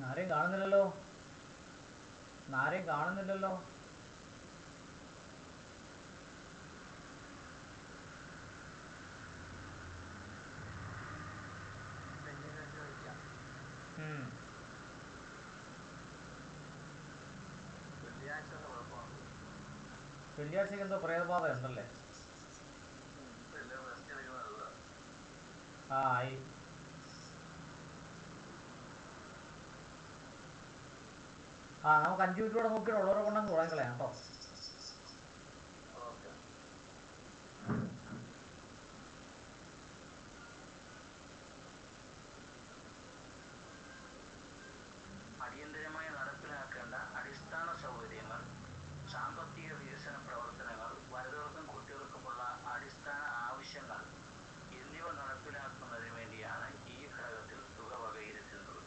ആരെയും കാണുന്നില്ലല്ലോ. ആരെയും കാണുന്നില്ലല്ലോ. വെള്ളിയാഴ്ചക്ക് എന്തോ പ്രേതബാധ ഉണ്ടല്ലേ? ആ ആയി. നമുക്ക് 5 മിനിറ്റ് കൂടെ നോക്കിയിട്ട് ഉള്ളവരെ കൊണ്ടങ്ങ് തുടങ്ങിക്കളയാം കേട്ടോ. അടിയന്തരമായി നടപ്പിലാക്കേണ്ട അടിസ്ഥാന സൗകര്യങ്ങൾ, സാമ്പത്തിക വികസന പ്രവർത്തനങ്ങൾ, വനിതകൾക്കും കുട്ടികൾക്കുമുള്ള അടിസ്ഥാന ആവശ്യങ്ങൾ എന്നിവ നടപ്പിലാക്കുന്നതിന് വേണ്ടിയാണ് ഈ ഘടകത്തിൽ തുക വകയിരുത്തുന്നത്.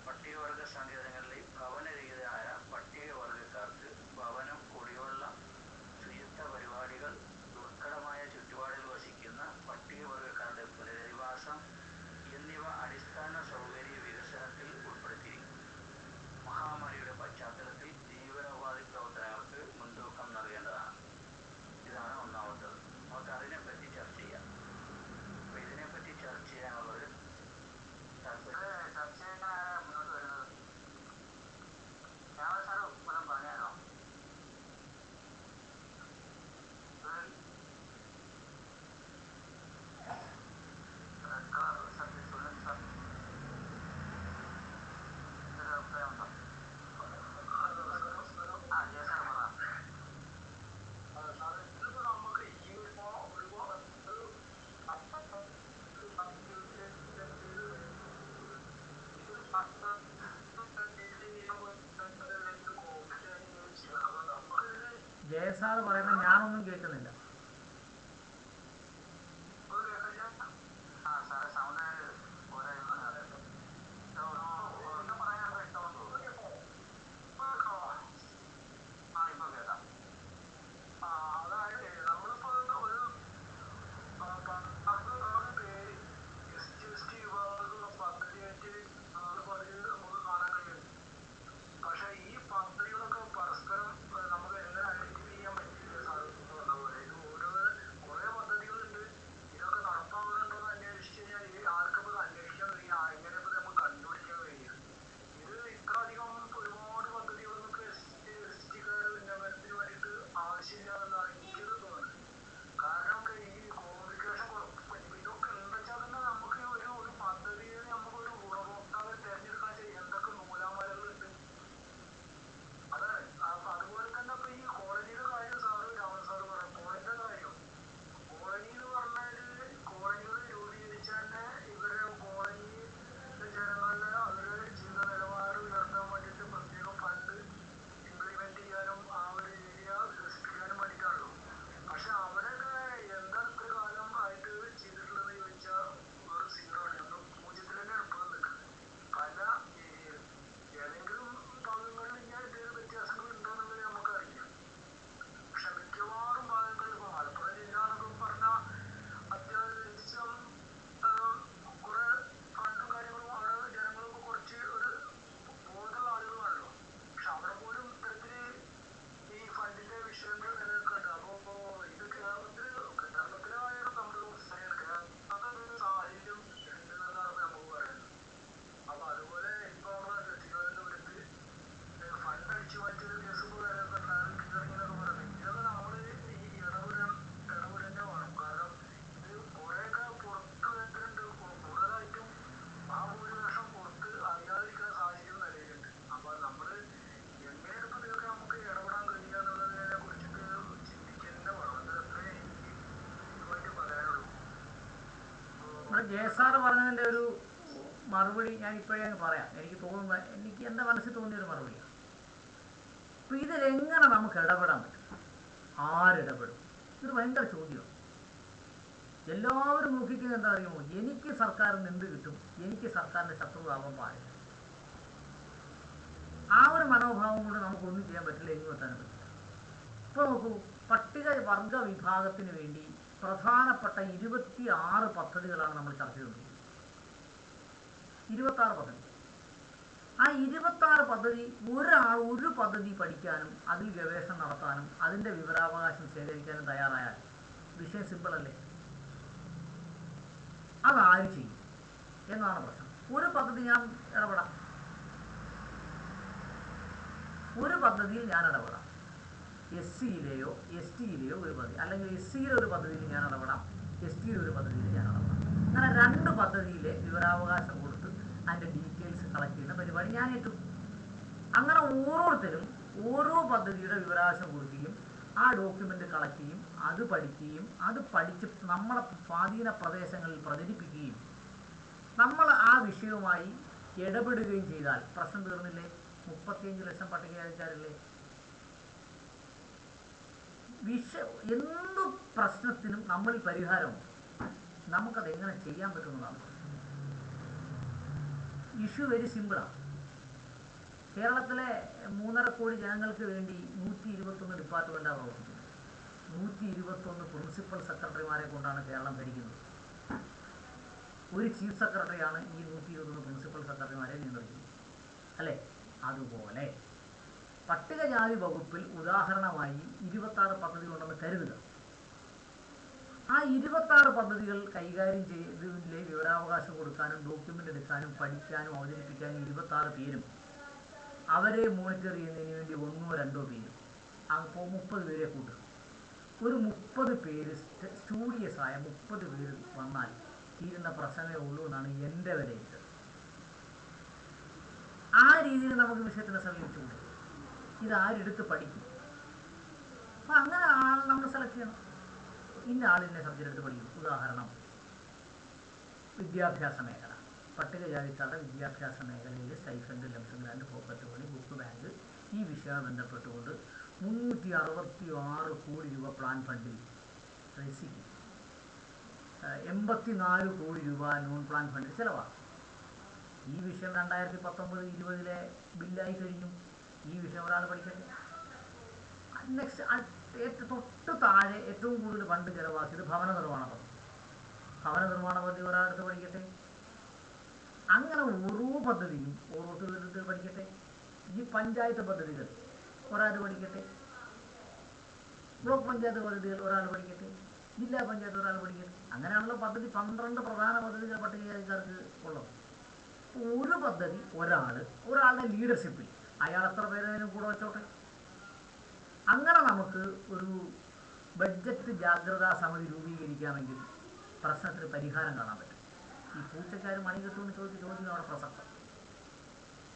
പട്ടികവർഗ സങ്കേതങ്ങളിലെ ഭവനരഹിതരായ പട്ടികവർഗക്കാർക്ക് ഭവനം, കുടിവെള്ളം, ശുചിത്വ പരിപാടികൾ, ദുർഘടമായ ചുറ്റുപാടിൽ വസിക്കുന്ന പട്ടികവർഗക്കാരുടെ പുനരധിവാസം എന്നിവ അടിസ്ഥാന സൗകര്യ വികസനത്തിൽ ഉൾപ്പെടുത്തിയിരിക്കുന്നു. മഹാമാരിയുടെ പശ്ചാത്തലത്തിൽ ജീവനോപാധി പ്രവർത്തനങ്ങൾക്ക് മുൻതൂക്കം നൽകേണ്ടതാണ്. ഇതാണ് ഒന്നാമത്തത്. നമുക്ക് അതിനെപ്പറ്റി ചർച്ച ചെയ്യാം. അപ്പോൾ ഇതിനെപ്പറ്റി ചർച്ച ചെയ്യാനുള്ളത് ചർച്ച ചെയ്യാൻ മുന്നോട്ട് വരുന്നത് രാമൻ സാറ് ഉത്തരം പറഞ്ഞാലോ? ജയസാറ് പറയുന്നത് ഞാനൊന്നും കേൾക്കുന്നില്ല. ജയസാറ് പറഞ്ഞതിൻ്റെ ഒരു മറുപടി ഞാൻ ഇപ്പോഴേ അങ്ങ് പറയാം. എനിക്ക് എൻ്റെ മനസ്സിൽ തോന്നിയൊരു മറുപടിയാണ്. അപ്പോൾ ഇതിലെങ്ങനെ നമുക്ക് ഇടപെടാൻ പറ്റും? ആരിടപെടും? ഇതൊരു ഭയങ്കര ചോദ്യമാണ്. എല്ലാവരും നോക്കിക്കുന്നത് എന്താ അറിയുമോ? എനിക്ക് സർക്കാരിൽ നിന്ന് എന്ത് കിട്ടും, എനിക്ക് സർക്കാരിൻ്റെ ശത്രുവാകാൻ പാടില്ല. ആ ഒരു മനോഭാവം കൊണ്ട് നമുക്കൊന്നും ചെയ്യാൻ പറ്റില്ല, എങ്ങും എത്താനും പറ്റില്ല. ഇപ്പോൾ നോക്കൂ, പട്ടികവർഗ വിഭാഗത്തിന് വേണ്ടി പ്രധാനപ്പെട്ട 26 പദ്ധതികളാണ് നമ്മൾ ചർച്ച ചെയ്തുകൊണ്ടിരിക്കുന്നത്. 26 പദ്ധതി. ആ 26 പദ്ധതി ഒരു പദ്ധതി പഠിക്കാനും അതിൽ ഗവേഷണം നടത്താനും അതിൻ്റെ വിവരാവകാശം ശേഖരിക്കാനും തയ്യാറായാൽ വിഷയം സിമ്പിളല്ലേ? അതാര് ചെയ്യും എന്നാണ് പ്രശ്നം. ഒരു പദ്ധതി ഞാൻ ഇടപെടാം, ഒരു പദ്ധതിയിൽ ഞാൻ ഇടപെടാം. SC-യിലെയോ ST-യിലെയോ ഒരു പദ്ധതി, അല്ലെങ്കിൽ SC-യിലെ ഒരു പദ്ധതിയിൽ ഞാൻ ഇടപെടാം, ST-യുടെ ഒരു പദ്ധതിയിൽ ഞാൻ ഇടപെടാം. അങ്ങനെ 2 പദ്ധതിയിലെ വിവരാവകാശം കൊടുത്ത് അതിൻ്റെ ഡീറ്റെയിൽസ് കളക്ട് ചെയ്യുന്ന പരിപാടി ഞാൻ ഏറ്റു. അങ്ങനെ ഓരോരുത്തരും ഓരോ പദ്ധതിയുടെ വിവരാവകാശം കൊടുക്കുകയും ആ ഡോക്യുമെൻ്റ് കളക്ട് ചെയ്യും, അത് പഠിക്കുകയും അത് പഠിച്ച് നമ്മളെ സ്വാധീന പ്രദേശങ്ങളിൽ പ്രചരിപ്പിക്കുകയും നമ്മൾ ആ വിഷയവുമായി ഇടപെടുകയും ചെയ്താൽ പ്രശ്നം തീർന്നില്ലേ? 35 ലക്ഷം പട്ടികജാതിക്കാരില്ലേ? എന്തു പ്രശ്നത്തിനും നമ്മളിൽ പരിഹാരമുണ്ട്. നമുക്കത് എങ്ങനെ ചെയ്യാൻ പറ്റുന്നതാണ് ഇഷ്യൂ. വെരി സിമ്പിളാണ്. കേരളത്തിലെ 3.5 കോടി ജനങ്ങൾക്ക് വേണ്ടി 121 ഡിപ്പാർട്ട്മെൻറ്റാണ് പ്രവർത്തിക്കുന്നത്. 121 പ്രിൻസിപ്പൽ സെക്രട്ടറിമാരെ കൊണ്ടാണ് കേരളം ഭരിക്കുന്നത്. ഒരു ചീഫ് സെക്രട്ടറിയാണ് ഈ 121 പ്രിൻസിപ്പൽ സെക്രട്ടറിമാരെ നിയന്ത്രിക്കുന്നത്, അല്ലേ? അതുപോലെ പട്ടികജാതി വകുപ്പിൽ ഉദാഹരണമായി 26 പദ്ധതികളുണ്ടെന്ന് കരുതുക. ആ 26 പദ്ധതികൾ കൈകാര്യം ചെയ്തതിലെ വിവരാവകാശം കൊടുക്കാനും ഡോക്യുമെൻ്റ് എടുക്കാനും പഠിക്കാനും അവതരിപ്പിക്കാനും 26 പേരും അവരെ മോണിറ്റർ ചെയ്യുന്നതിന് വേണ്ടി 1 or 2 പേരും, അപ്പോൾ 30 പേരെ കൂട്ടുക. ഒരു 30 പേര് സ്റ്റൂഡിയസ് ആയ 30 പേര് വന്നാൽ തീരുന്ന പ്രശ്നമേ ഉള്ളൂ എന്നാണ് എൻ്റെ വിലയിരുത്തൽ. ആ രീതിയിൽ നമുക്ക് വിഷയത്തിനെ സമീപിച്ചുകൊണ്ട് ഇതാരെടുത്ത് പഠിക്കും? അപ്പം അങ്ങനെ ആൾ നമ്മൾ സെലക്ട് ചെയ്യണം. ഇന്ന ആളിൻ്റെ സബ്ജക്റ്റ് എടുത്ത് പഠിക്കും. ഉദാഹരണം, വിദ്യാഭ്യാസ മേഖല, പട്ടികജാതിക്കാരുടെ വിദ്യാഭ്യാസ മേഖലയിൽ stipend, lump sum grant, pocket money, book bank, ഈ വിഷയവുമായി ബന്ധപ്പെട്ടുകൊണ്ട് 366 കോടി രൂപ പ്ലാൻ ഫണ്ടിൽ റെസിക്കും, 84 കോടി രൂപ നോൺ പ്ലാൻ ഫണ്ടിൽ ചിലവാണ്. ഈ വിഷയം 2019-20 ബില്ലായി കഴിഞ്ഞു. ഈ വിഷയം ഒരാൾ പഠിക്കട്ടെ. നെക്സ്റ്റ് തൊട്ട് താഴെ ഏറ്റവും കൂടുതൽ ഫണ്ട് ചിലവാക്കിയത് ഭവന നിർമ്മാണ പദ്ധതി. ഭവന നിർമ്മാണ പദ്ധതി ഒരാളെടുത്ത് പഠിക്കട്ടെ. അങ്ങനെ ഓരോ പദ്ധതിയും ഓരോരുത്തരുടെ പഠിക്കട്ടെ. ഈ പഞ്ചായത്ത് പദ്ധതികൾ ഒരാൾ പഠിക്കട്ടെ, ബ്ലോക്ക് പഞ്ചായത്ത് പദ്ധതികൾ ഒരാൾ പഠിക്കട്ടെ, ജില്ലാ പഞ്ചായത്ത് ഒരാൾ പഠിക്കട്ടെ. അങ്ങനെയാണല്ലോ പദ്ധതി 12 പ്രധാന പദ്ധതികൾ പട്ടികജാതിക്കാർക്ക് ഉള്ളത്. ഒരു പദ്ധതി ഒരാളുടെ ലീഡർഷിപ്പിൽ അയാൾ എത്ര പേരേനും കൂടെ വെച്ചോട്ടെ. അങ്ങനെ നമുക്ക് ഒരു ബഡ്ജറ്റ് ജാഗ്രതാ സമിതി രൂപീകരിക്കാമെങ്കിൽ പ്രശ്നത്തിന് പരിഹാരം കാണാൻ പറ്റും. ഈ പൂച്ചക്കാർ മണി കിട്ടുമെന്ന് ചോദ്യം അവിടെ പ്രസക്തം.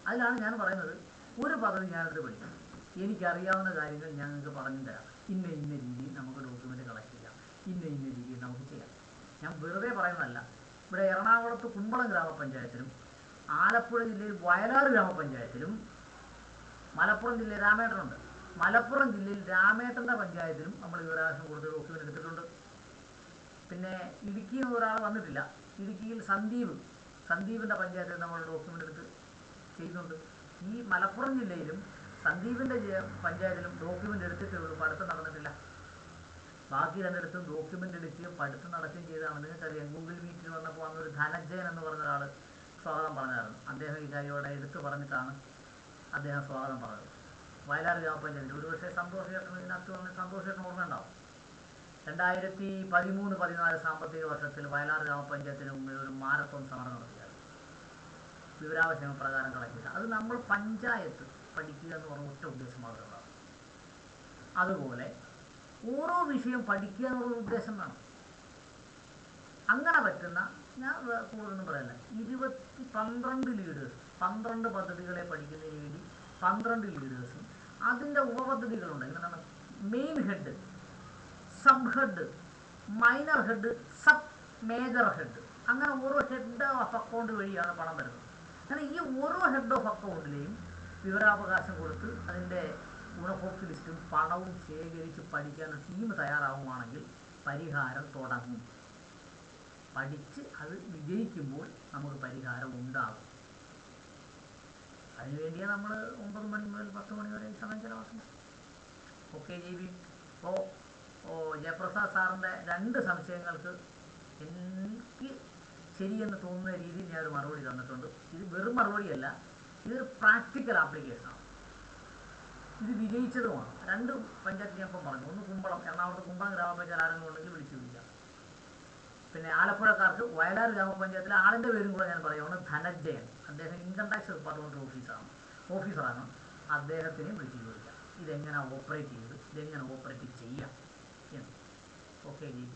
അതിലാണ് ഞാൻ പറയുന്നത്, ഒരു പദ്ധതി ഞാനത് പഠിക്കും, എനിക്കറിയാവുന്ന കാര്യങ്ങൾ ഞാൻ നിങ്ങൾക്ക് പറഞ്ഞു തരാം. ഇന്ന രീതിയിൽ നമുക്ക് ഡോക്യുമെൻ്റ് കളക്ട് ചെയ്യാം, ഇന്ന രീതിയിൽ നമുക്ക് ചെയ്യാം. ഞാൻ വെറുതെ പറയുന്നതല്ല. ഇവിടെ എറണാകുളത്ത് കുമ്പളം ഗ്രാമപഞ്ചായത്തിലും ആലപ്പുഴ ജില്ലയിൽ വയലാർ ഗ്രാമപഞ്ചായത്തിലും മലപ്പുറം ജില്ലയിൽ രാമേട്ടനുണ്ട്. മലപ്പുറം ജില്ലയിൽ രാമേട്ടൻ്റെ പഞ്ചായത്തിലും നമ്മൾ വിവരാവകാശം കൊടുത്ത് ഡോക്യുമെൻ്റ് എടുത്തിട്ടുണ്ട്. പിന്നെ ഇടുക്കിയിൽ നിന്ന് ഒരാൾ വന്നിട്ടില്ല. ഇടുക്കിയിൽ സന്ദീപിൻ്റെ പഞ്ചായത്തിൽ നമ്മൾ ഡോക്യുമെൻ്റ് എടുത്ത് ചെയ്യുന്നുണ്ട്. ഈ മലപ്പുറം ജില്ലയിലും സന്ദീപിൻ്റെ പഞ്ചായത്തിലും ഡോക്യുമെൻ്റ് എടുത്തിട്ടേ ഉള്ളൂ, പഠിത്തം നടന്നിട്ടില്ല. ബാക്കി 2 ഡോക്യുമെൻ്റ് എടുക്കുകയും പഠിത്തം നടക്കുകയും ചെയ്തതാണ്. നിങ്ങൾക്കറിയാം, ഗൂഗിൾ മീറ്റിൽ വന്നപ്പോൾ അന്നൊരു ധനഞ്ജയൻ എന്ന് പറഞ്ഞ ഒരാൾ സ്വാഗതം പറഞ്ഞായിരുന്നു. അദ്ദേഹം ഈ കാര്യത്തോടെ എടുത്തു പറഞ്ഞിട്ടാണ് അദ്ദേഹം സ്വാഗതം പറഞ്ഞത്. വയലാർ ഗ്രാമപഞ്ചായത്തിൽ ഒരുപക്ഷെ സന്തോഷേട്ടൻ ഇതിനകത്ത് വന്ന് സന്തോഷേട്ടൻ ഓർമ്മ ഉണ്ടാവും. 2013-14 സാമ്പത്തിക വർഷത്തിൽ വയലാർ ഗ്രാമപഞ്ചായത്തിന് മുമ്പിൽ ഒരു മാരത്തോൺ സമരം നടത്തിയായിരുന്നു. വിവരാവകാശ പ്രകാരം കളക്ട്. അത് നമ്മൾ പഞ്ചായത്ത് പഠിക്കുക എന്ന് പറഞ്ഞ ഒറ്റ ഉദ്ദേശം മാത്രമാണ്. അതുപോലെ ഓരോ വിഷയം പഠിക്കുക എന്നുള്ള ഉദ്ദേശം വേണം. അങ്ങനെ പറ്റുന്ന, ഞാൻ കൂടുതലൊന്നും പറയല്ല, 12 ലീഡേഴ്സ്, 12 പദ്ധതികളെ പഠിക്കുന്നതിന് വേണ്ടി 12 ലീഡേഴ്സും അതിൻ്റെ ഉപപദ്ധതികളുണ്ട്. എന്താണ് main head, sub head, minor head, sub major head. അങ്ങനെ ഓരോ ഹെഡ് ഓഫ് അക്കൗണ്ട് വഴിയാണ് പണം വരുന്നത്. അങ്ങനെ ഈ ഓരോ ഹെഡ് ഓഫ് അക്കൗണ്ടിലെയും വിവരാവകാശം കൊടുത്ത് അതിൻ്റെ ഗുണഭോക്തൃ ലിസ്റ്റും പണവും ശേഖരിച്ച് പഠിക്കാൻ ടീം തയ്യാറാവുകയാണെങ്കിൽ പരിഹാരം തുടങ്ങും. പഠിച്ച് അത് വിജയിക്കുമ്പോൾ നമുക്ക് പരിഹാരം ഉണ്ടാകും. അതിനുവേണ്ടിയാണ് നമ്മൾ 9 മണി മുതൽ 10 മണി വരെ സമയം ചിലവാക്കുന്നത്. Okay G. അപ്പോൾ ജയപ്രസാദ് സാറിൻ്റെ 2 സംശയങ്ങൾക്ക് എനിക്ക് ശരിയെന്ന് തോന്നുന്ന രീതിയിൽ ഞാനൊരു മറുപടി തന്നിട്ടുണ്ട്. ഇത് വെറും മറുപടിയല്ല, ഇതൊരു പ്രാക്ടിക്കൽ ആപ്ലിക്കേഷനാണ്. ഇത് വിജയിച്ചതുമാണ്. 2 പഞ്ചായത്ത് ഞാൻ ഇപ്പം പറഞ്ഞു. ഒന്ന് കുമ്പളം, എറണാകുളത്ത് കുമ്പളം ഗ്രാമപഞ്ചായത്ത് ആരെങ്കിലും ഉണ്ടെങ്കിൽ വിളിച്ചു ചോദിക്കാം. പിന്നെ ആലപ്പുഴക്കാർക്ക് വയലാർ ഗ്രാമപഞ്ചായത്തിലെ ആളിൻ്റെ പേരും കൂടെ ഞാൻ പറയുകയാണ്, ധനഞ്ജയൻ. അദ്ദേഹം ഇൻകം ടാക്സ് ഡിപ്പാർട്ട്മെൻറ്റ് ഓഫീസറാണ്. അദ്ദേഹത്തിനെയും വിളിച്ച് ചോദിക്കാം ഇതെങ്ങനെ ഓപ്പറേറ്റ് ചെയ്ത്, ഇതെങ്ങനെ ഓപ്പറേറ്റ് ചെയ്യാം എന്ന്. Okay G.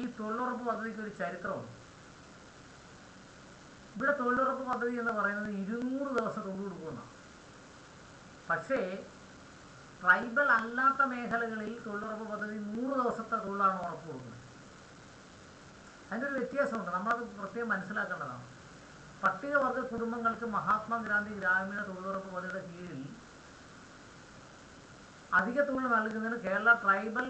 ഈ തൊഴിലുറപ്പ് പദ്ധതിക്ക് ഒരു ചരിത്രമുണ്ട്. ഇവിടെ തൊഴിലുറപ്പ് പദ്ധതി എന്ന് പറയുന്നത് 200 ദിവസം തൊഴിൽ കൊടുക്കുന്നതാണ്. പക്ഷേ ട്രൈബൽ അല്ലാത്ത മേഖലകളിൽ തൊഴിലുറപ്പ് പദ്ധതി 100 ദിവസത്തെ തൊഴിലാണ് ഉറപ്പ് കൊടുക്കുന്നത്. അതിൻ്റെ ഒരു വ്യത്യാസമുണ്ട്, നമ്മളത് പ്രത്യേകം മനസ്സിലാക്കേണ്ടതാണ്. പട്ടികവർഗ കുടുംബങ്ങൾക്ക് മഹാത്മാഗാന്ധി ഗ്രാമീണ തൊഴിലുറപ്പ് പദ്ധതിയുടെ കീഴിൽ അധിക തൊഴിൽ നൽകുന്നതിന് കേരള ട്രൈബൽ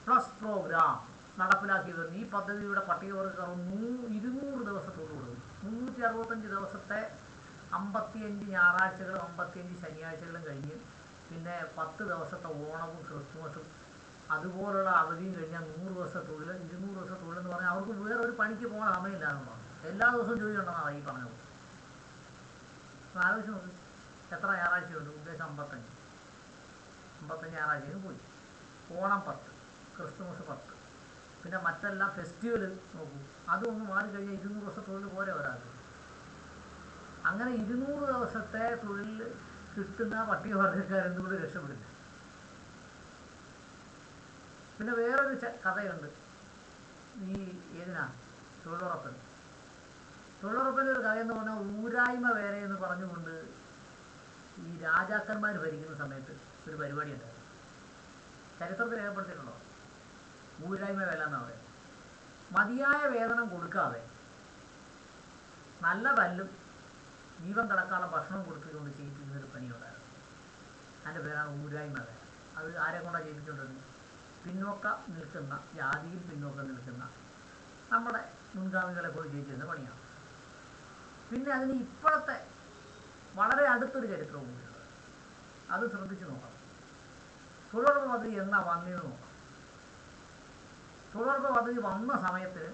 പ്ലസ് പ്രോഗ്രാം നടപ്പിലാക്കി വരുന്നു. ഈ പദ്ധതിയുടെ പട്ടികവർഗക്കാർ 200 ദിവസം തൊഴിൽ കൊടുക്കും. 365 ദിവസത്തെ 55 ഞായറാഴ്ചകളും 55 ശനിയാഴ്ചകളും കഴിഞ്ഞ് പിന്നെ 10 ദിവസത്തെ ഓണവും ക്രിസ്മസും അതുപോലുള്ള അവധിയും കഴിഞ്ഞാൽ 100 ദിവസത്തെ തൊഴിൽ. 200 ദിവസത്തെ തൊഴിലെന്ന് പറഞ്ഞാൽ അവർക്ക് വേറെ ഒരു പണിക്ക് പോകാൻ സമയമില്ല എന്നുള്ളതാണ്. എല്ലാ ദിവസവും ജോലി ഉണ്ടെന്നാണ് ഈ പറഞ്ഞത്. ആലോചിച്ച് നോക്കി, എത്ര ഞായറാഴ്ചയുണ്ട്? ഉദ്ദേശം 55 ഞായറാഴ്ചയും പോയി. ഓണം 10, ക്രിസ്തുമസ് 10, പിന്നെ മറ്റെല്ലാം ഫെസ്റ്റിവൽ നോക്കൂ, അതൊന്ന് മാറിക്കഴിഞ്ഞാൽ 200 ദിവസത്തെ തൊഴിൽ പോരെ ഒരാൾക്ക്. അങ്ങനെ 200 ദിവസത്തെ തൊഴിൽ കിട്ടുന്ന പട്ടികവർഗക്കാരെന്തുകൊണ്ട് രക്ഷപ്പെടില്ല? പിന്നെ വേറൊരു കഥയുണ്ട് ഈ തൊഴിലുറപ്പിന്. തൊഴിലുറപ്പിൻ്റെ ഒരു കഥയെന്ന് പറഞ്ഞാൽ ഊരായ്മ വേല എന്ന് പറഞ്ഞുകൊണ്ട് ഈ രാജാക്കന്മാർ ഭരിക്കുന്ന സമയത്ത് ഒരു പരിപാടി ഉണ്ടായിരുന്നു. ചരിത്രത്തിൽ രേഖപ്പെടുത്തിയിട്ടുണ്ടോ? ഊരായ്മ വേല എന്നാണ് പറയുന്നത്. മതിയായ വേതനം കൊടുക്കാതെ നല്ല തല്ലും ജീവൻ കിടക്കാനുള്ള ഭക്ഷണം കൊടുത്തുകൊണ്ട് ചെയ്യിപ്പിക്കുന്നൊരു പണിയുണ്ടായിരുന്നു. അതിൻ്റെ പേരാണ് ഊരായ്മ വേല. അത് ആരെ കൊണ്ടാണ് ചെയ്യിപ്പിച്ചുകൊണ്ടിരുന്നത്? പിന്നോക്കം നിൽക്കുന്ന, ജാതിയിൽ പിന്നോക്കം നിൽക്കുന്ന നമ്മുടെ മുൻഗാമികളെ കൊണ്ട് ചെയ്യിച്ചിരുന്ന പണിയാണ്. പിന്നെ അതിന് ഇപ്പോഴത്തെ വളരെ അടുത്തൊരു ചരിത്രവും കൂടിയുണ്ട്. അത് ശ്രദ്ധിച്ച് നോക്കണം. തൊഴിലുറപ്പ് പദ്ധതി എന്നാ വന്നതെന്ന് നോക്കാം. തൊഴിലുറപ്പ് പദ്ധതി വന്ന സമയത്തിന്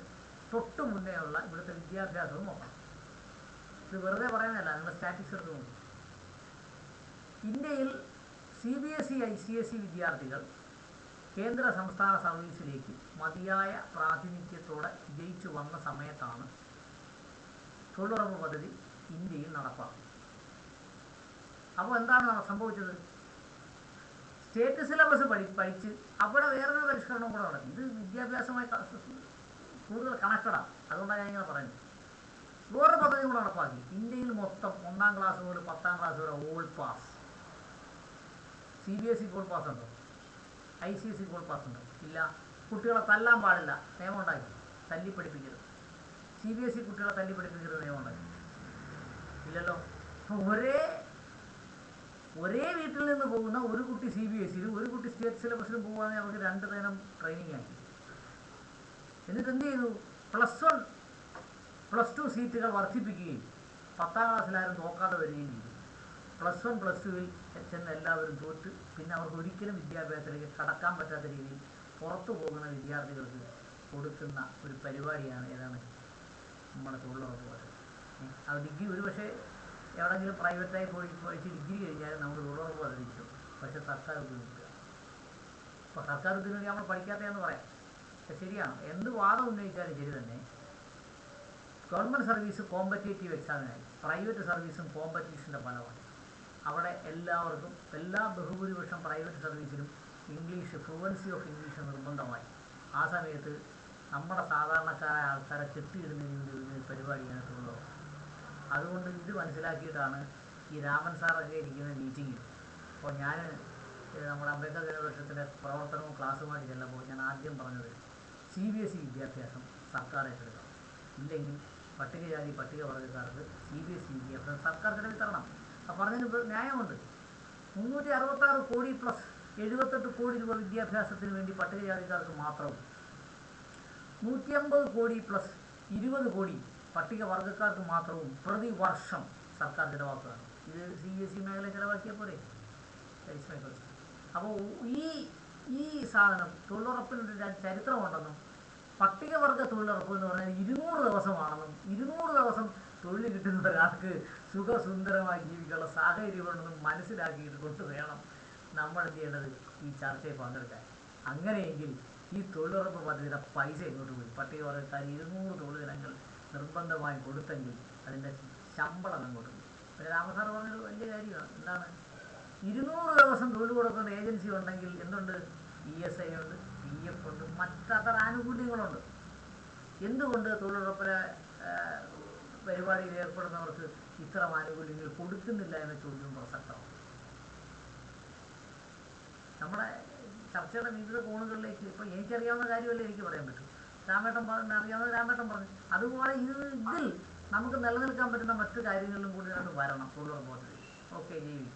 തൊട്ട് മുന്നേ ഉള്ള ഇവിടുത്തെ വിദ്യാഭ്യാസവും നോക്കണം. ഇത് വെറുതെ പറയുന്നതല്ല, നിങ്ങൾ സ്റ്റാറ്റിക്സ് എടുത്ത് നോക്കും. ഇന്ത്യയിൽ CBSE ICSE വിദ്യാർത്ഥികൾ കേന്ദ്ര സംസ്ഥാന സർവീസിലേക്ക് മതിയായ പ്രാതിനിധ്യത്തോടെ ജയിച്ചു വന്ന സമയത്താണ് തൊഴിലുറപ്പ് പദ്ധതി ഇന്ത്യയിൽ നടപ്പാക്കുന്നത്. അപ്പോൾ എന്താണ് സംഭവിച്ചത്? സ്റ്റേറ്റ് സിലബസ് പഠിച്ച് അവിടെ വേറൊരു പരിഷ്കരണം കൂടെ നടക്കും. ഇത് വിദ്യാഭ്യാസമായി കൂടുതൽ കണക്റ്റഡാണ്. അതുകൊണ്ടാണ് ഞാൻ ഇങ്ങനെ പറയുന്നത്. വേറെ പദ്ധതി കൂടെ നടപ്പാക്കി. ഇന്ത്യയിൽ മൊത്തം 1ാം ക്ലാസ് മുതൽ 10ാം ക്ലാസ് വരെ all pass. CBSE all pass ഉണ്ടോ? ICSE ഓൾ പാസ് ഉണ്ടോ? ഇല്ല. കുട്ടികളെ തല്ലാൻ പാടില്ല, നിയമം ഉണ്ടാക്കി. തല്ലി പഠിപ്പിക്കരുത്. CBSE കുട്ടികളെ തല്ലി പഠിപ്പിക്കരുത് നിയമം ഉണ്ടാക്കി. ഇല്ലല്ലോ. ഒരേ വീട്ടിൽ നിന്ന് പോകുന്ന ഒരു കുട്ടി CBSEയിലും ഒരു കുട്ടി സ്റ്റേറ്റ് സിലബസിലും പോകുകയാണെങ്കിൽ അവർക്ക് 2 തരം ട്രെയിനിങ് ആക്കി. എന്നിട്ട് എന്ത് ചെയ്തു? +1 +2 സീറ്റുകൾ വർദ്ധിപ്പിക്കുകയും 10ാം ക്ലാസ്സിലാരും നോക്കാതെ വരികയും ചെയ്തു. +1 +2-ൽ ചെന്ന് എല്ലാവരും തോറ്റ് പിന്നെ അവർക്ക് ഒരിക്കലും വിദ്യാഭ്യാസത്തിലേക്ക് കടക്കാൻ പറ്റാത്ത രീതിയിൽ പുറത്തു പോകുന്ന വിദ്യാർത്ഥികൾക്ക് കൊടുക്കുന്ന ഒരു പരിപാടിയാണ് ഏതാണ് നമ്മുടെ തൊഴിലുറപ്പ് പദ്ധതി. ആ ഡിഗ്രി ഒരു പക്ഷേ എവിടെയെങ്കിലും പ്രൈവറ്റായി പോയി പഠിച്ച് ഡിഗ്രി കഴിഞ്ഞാൽ നമുക്ക് തൊഴിലുറപ്പ് പദ്ധതി കിട്ടും. പക്ഷേ സർക്കാർ ഉദ്യോഗമില്ല. അപ്പോൾ സർക്കാർ ഉദ്യോഗം നമ്മൾ പഠിക്കാത്തതെന്ന് പറയാം. ശരിയാണ്, എന്ത് വാദം ഉന്നയിച്ചാലും ശരി തന്നെ ഗവൺമെൻറ് സർവീസ് കോമ്പറ്റേറ്റീവ് എക്സാമിനായി, പ്രൈവറ്റ് സർവീസും കോമ്പറ്റീഷൻ്റെ ഫലമാണ്. അവിടെ എല്ലാവർക്കും ബഹുഭൂരിപക്ഷം പ്രൈവറ്റ് സർവീസിലും ഫ്ലുവൻസി ഓഫ് ഇംഗ്ലീഷ് നിർബന്ധമായി. ആ സമയത്ത് നമ്മുടെ സാധാരണക്കാരായ ആൾക്കാരെ ചെത്തിയിടുന്നതിന് വേണ്ടി ഒരു പരിപാടിയാണ് തൊഴിലുറപ്പ്. അതുകൊണ്ട് ഇത് മനസ്സിലാക്കിയിട്ടാണ് ഈ രാമൻ സാറൊക്കെ ഇരിക്കുന്ന മീറ്റിങ്ങിൽ. അപ്പോൾ ഞാൻ നമ്മുടെ അംബേദ്കർ ജനപക്ഷത്തിൻ്റെ പ്രവർത്തനവും ക്ലാസ്സുമായിട്ട് ചെല്ലുമ്പോൾ ഞാൻ ആദ്യം പറഞ്ഞത് CBSE വിദ്യാഭ്യാസം സർക്കാർ ഏറ്റെടുക്കണം. ഇല്ലെങ്കിൽ പട്ടികജാതി പട്ടികവർഗക്കാർക്ക് CBSE വിദ്യാഭ്യാസം സർക്കാർ ചെലവിൽ തരണം. അപ്പോൾ പറഞ്ഞതിന് ന്യായമുണ്ട്. 366 കോടി പ്ലസ് 78 കോടി രൂപ വിദ്യാഭ്യാസത്തിന് വേണ്ടി പട്ടികജാതിക്കാർക്ക് മാത്രവും 150 കോടി പ്ലസ് 20 കോടി പട്ടികവർഗക്കാർക്ക് മാത്രവും പ്രതിവർഷം സർക്കാർ ചിലവാക്കുകയാണ്. ഇത് CBSE മേഖല ചിലവാക്കിയ പോലെ. അപ്പോൾ ഈ സാധനം തൊഴിലുറപ്പിനൊരു ചരിത്രമുണ്ടെന്നും പട്ടികവർഗ തൊഴിലുറപ്പ് എന്ന് പറഞ്ഞാൽ 200 ദിവസമാണെന്നും 200 ദിവസം തൊഴിൽ കിട്ടുന്ന ഒരാൾക്ക് സുഖസുന്ദരമായി ജീവിക്കാനുള്ള സാഹചര്യമുണ്ടെന്നും മനസ്സിലാക്കിയിട്ട് കൊണ്ട് വേണം നമ്മൾ എന്ത് ചെയ്യേണ്ടത്? ഈ ചർച്ചയിൽ പങ്കെടുക്കാൻ. അങ്ങനെയെങ്കിൽ ഈ തൊഴിലുറപ്പ് പദ്ധതിയുടെ പൈസ എങ്ങോട്ട് പോയി? പട്ടികവർഗക്കാർ 200 തൊഴിൽ ദിനങ്ങൾ നിർബന്ധമായും കൊടുത്തെങ്കിൽ അതിൻ്റെ ശമ്പളം അങ്ങോട്ട് പോയി. പിന്നെ രാമസാർ പറഞ്ഞൊരു വലിയ കാര്യമാണ്. എന്താണ്? 200 ദിവസം തൊഴിൽ കൊടുക്കുന്ന ഏജൻസി ഉണ്ടെങ്കിൽ എന്തുണ്ട്? ESI ഉണ്ട്, PF ഉണ്ട്, മറ്റത്ര ആനുകൂല്യങ്ങളുണ്ട്. എന്തുകൊണ്ട് തൊഴിലുറപ്പിലെ പരിപാടിയിൽ ഏർപ്പെടുന്നവർക്ക് ഇത്തരം ആനുകൂല്യങ്ങൾ കൊടുക്കുന്നില്ല എന്ന ചോദ്യം പ്രസക്തമാണ്. നമ്മുടെ ചർച്ചയുടെ വിവിധ കോണുകളിലേക്ക് ഇപ്പോൾ എനിക്കറിയാവുന്ന കാര്യമല്ലേ എനിക്ക് പറയാൻ പറ്റും. രാമേട്ടൻ അറിയാവുന്ന രാമേട്ടൻ പറഞ്ഞു. അതുപോലെ ഇതിൽ നമുക്ക് നിലനിൽക്കാൻ പറ്റുന്ന മറ്റു കാര്യങ്ങളിലും കൂടി അത് വരണം തൊഴിലുറപ്പ് പദ്ധതി. ഓക്കെ, ജീവി.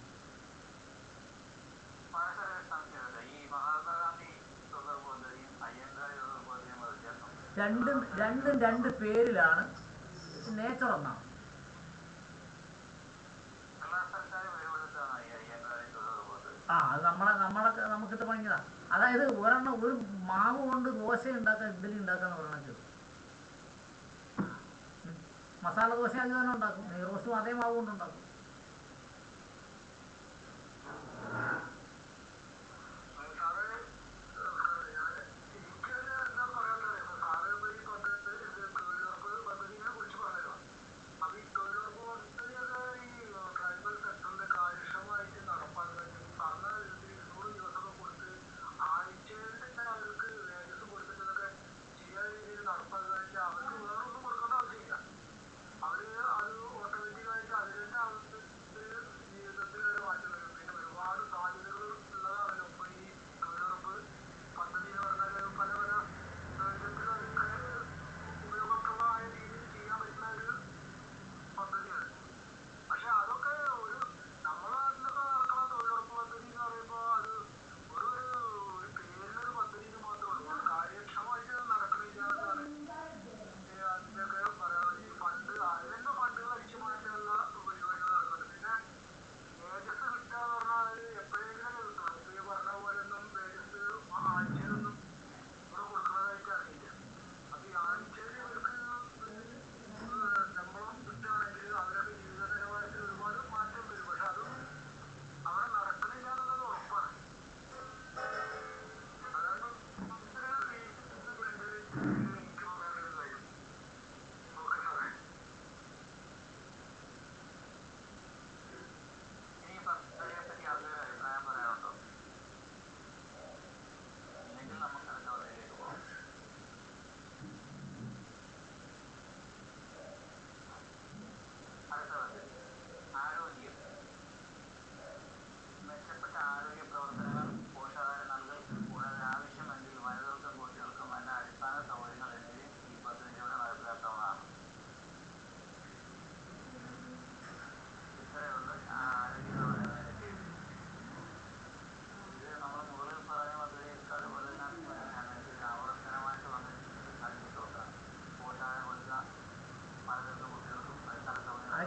രണ്ടും രണ്ട് പേരിലാണ്. നേച്ചർ ഒന്നാണ്. അത് നമുക്കിട്ട് പണിഞ്ഞതാ. അതായത് ഒരു മാവ് കൊണ്ട് ദോശ ഉണ്ടാക്കാൻ, ഇഡ്ഡലി ഉണ്ടാക്കാന്ന് പറയണത്. മസാല ദോശ അത് തന്നെ ഉണ്ടാക്കും. നെയ്റോസ്റ്റും അതേ മാവ് കൊണ്ട് ഉണ്ടാക്കും.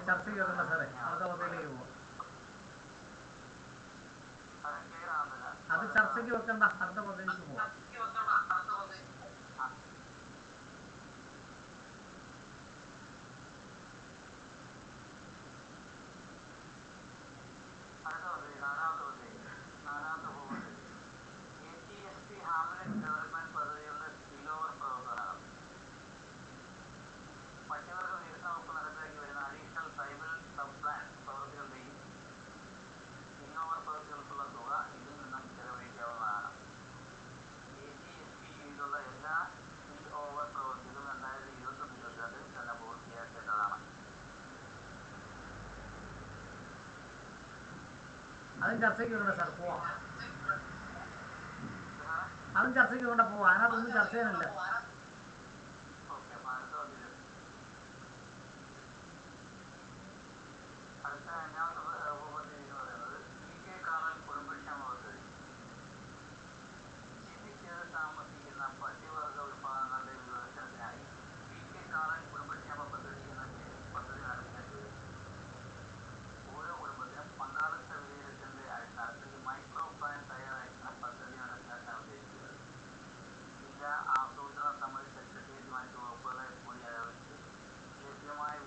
ചർച്ചയ്ക്ക് വെക്കണ്ട സാറേ, അടുത്ത പദ്ധതിയിലേക്ക് പോവാം. അത് ചർച്ചയ്ക്ക് വെക്കണ്ട, അടുത്ത പദ്ധതിക്ക് പോവാം. അതും ചർച്ചയ്ക്ക് വേണ്ട സാർ, പോവാം. അതും ചർച്ചയ്ക്ക് വേണ്ട, പോവാം. അതിനകത്തൊന്നും ചർച്ച ചെയ്യാനില്ല.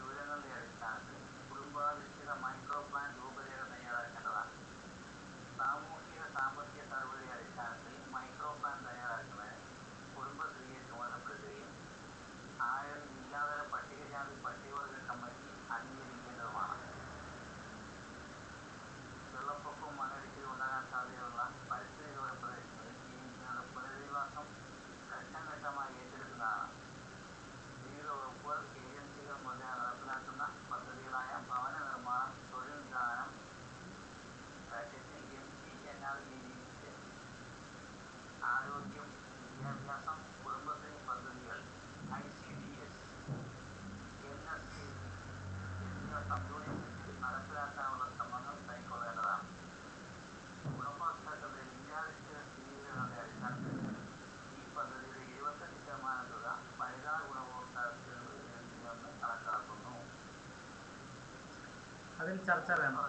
വിവരങ്ങളുടെ അടിസ്ഥാനത്തിൽ കുടുംബാധിഷ്ഠിത മൈക്രോ പ്ലാൻ പുനർവിന്യാസീകരിച്ച് ആരോഗ്യം, വിദ്യാഭ്യാസം, കുടുംബശ്രീ പദ്ധതികൾ, ICDS, NSC എന്നിവ സംയോജിപ്പിച്ച് നടപ്പിലാക്കാനുള്ള ശ്രമങ്ങൾ കൈക്കൊള്ളേണ്ടതാണ്. ഗുണഭോക്താക്കളുടെ ലിംഗാധിഷ്ഠിത സ്ഥിരീകരണങ്ങളുടെ അടിസ്ഥാനത്തിൽ ഈ പദ്ധതിയുടെ 75% തുക വനിതാ ഗുണഭോക്താക്കൾക്ക് വേണ്ടിയെന്ന് കണക്കാക്കുന്നു. അതിൽ ചർച്ച വേണം.